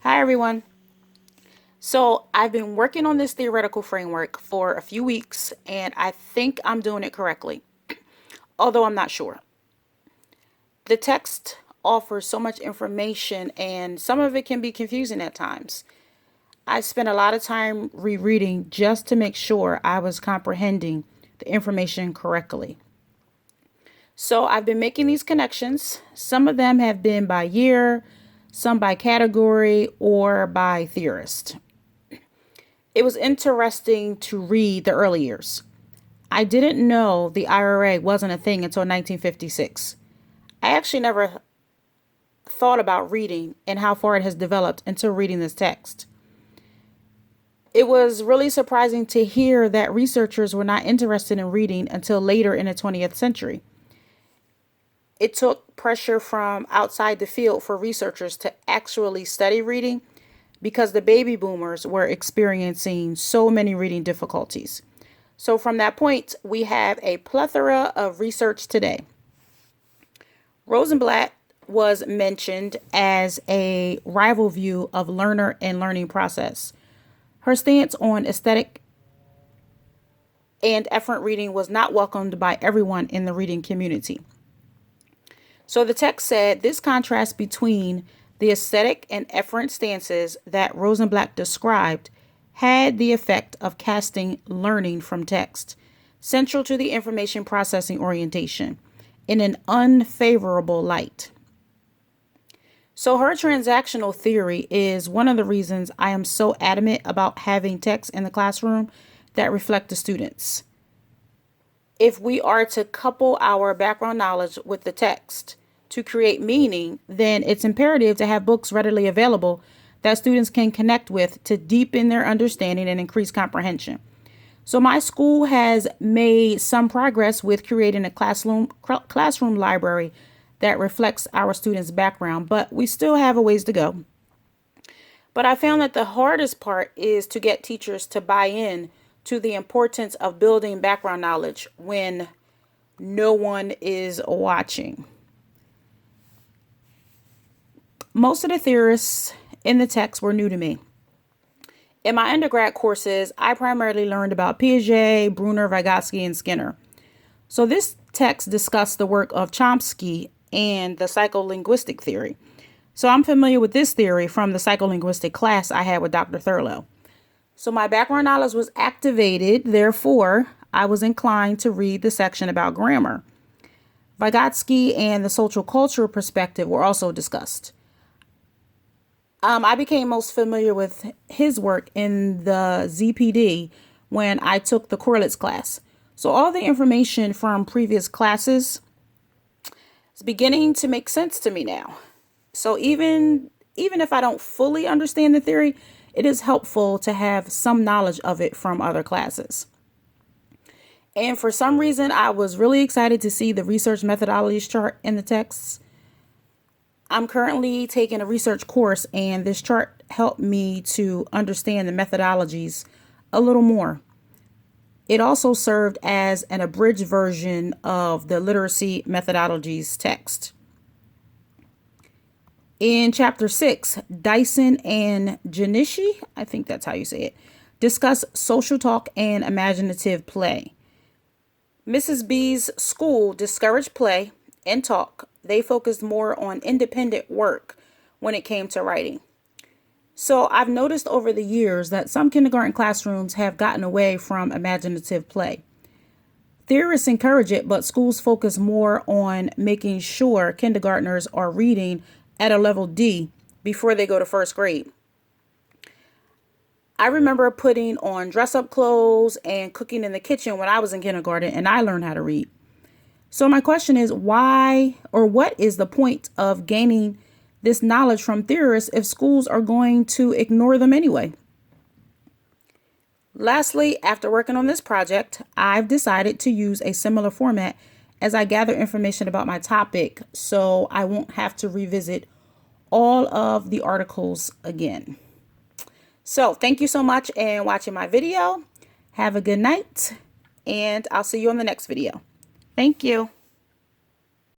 Hi, everyone. So, I've been working on this theoretical framework for a few weeks, and I think I'm doing it correctly, although I'm not sure. The text offers so much information, and some of it can be confusing at times. I spent a lot of time rereading just to make sure I was comprehending the information correctly. So, I've been making these connections. Some of them have been by year, some by category, or by theorist. It was interesting to read the early years. I didn't know the IRA wasn't a thing until 1956. I actually never thought about reading and how far it has developed until reading this text. It was really surprising to hear that researchers were not interested in reading until later in the 20th century. It took pressure from outside the field for researchers to actually study reading because the baby boomers were experiencing so many reading difficulties. So, from that point, we have a plethora of research today. Rosenblatt was mentioned as a rival view of learner and learning process. Her stance on aesthetic and efferent reading was not welcomed by everyone in the reading community. So the text said this contrast between the aesthetic and efferent stances that Rosenblatt described had the effect of casting learning from text, central to the information processing orientation, in an unfavorable light. So her transactional theory is one of the reasons I am so adamant about having text in the classroom that reflect the students. If we are to couple our background knowledge with the text to create meaning, then it's imperative to have books readily available that students can connect with to deepen their understanding and increase comprehension. So my school has made some progress with creating a classroom library that reflects our students' background, but we still have a ways to go. But I found that the hardest part is to get teachers to buy in to the importance of building background knowledge when no one is watching. Most of the theorists in the text were new to me. In my undergrad courses, I primarily learned about Piaget, Bruner, Vygotsky, and Skinner. So this text discussed the work of Chomsky and the psycholinguistic theory. So I'm familiar with this theory from the psycholinguistic class I had with Dr. Thurlow. So my background knowledge was activated, therefore, I was inclined to read the section about grammar. Vygotsky and the social cultural perspective were also discussed. I became most familiar with his work in the ZPD when I took the correlates class. So all the information from previous classes is beginning to make sense to me now. So even if I don't fully understand the theory, it is helpful to have some knowledge of it from other classes. And for some reason, I was really excited to see the research methodologies chart in the texts. I'm currently taking a research course, and this chart helped me to understand the methodologies a little more. It also served as an abridged version of the literacy methodologies text. In chapter 6, Dyson and Janishi, I think that's how you say it, discuss social talk and imaginative play. Mrs. B's school discouraged play and talk. They focused more on independent work when it came to writing. So I've noticed over the years that some kindergarten classrooms have gotten away from imaginative play. Theorists encourage it, but schools focus more on making sure kindergartners are reading at a level D before they go to first grade. I remember putting on dress up clothes and cooking in the kitchen when I was in kindergarten and I learned how to read. So my question is, why or what is the point of gaining this knowledge from theorists if schools are going to ignore them anyway? Lastly, after working on this project, I've decided to use a similar format as I gather information about my topic so I won't have to revisit all of the articles again. So thank you so much and watching my video. Have a good night and I'll see you on the next video. Thank you.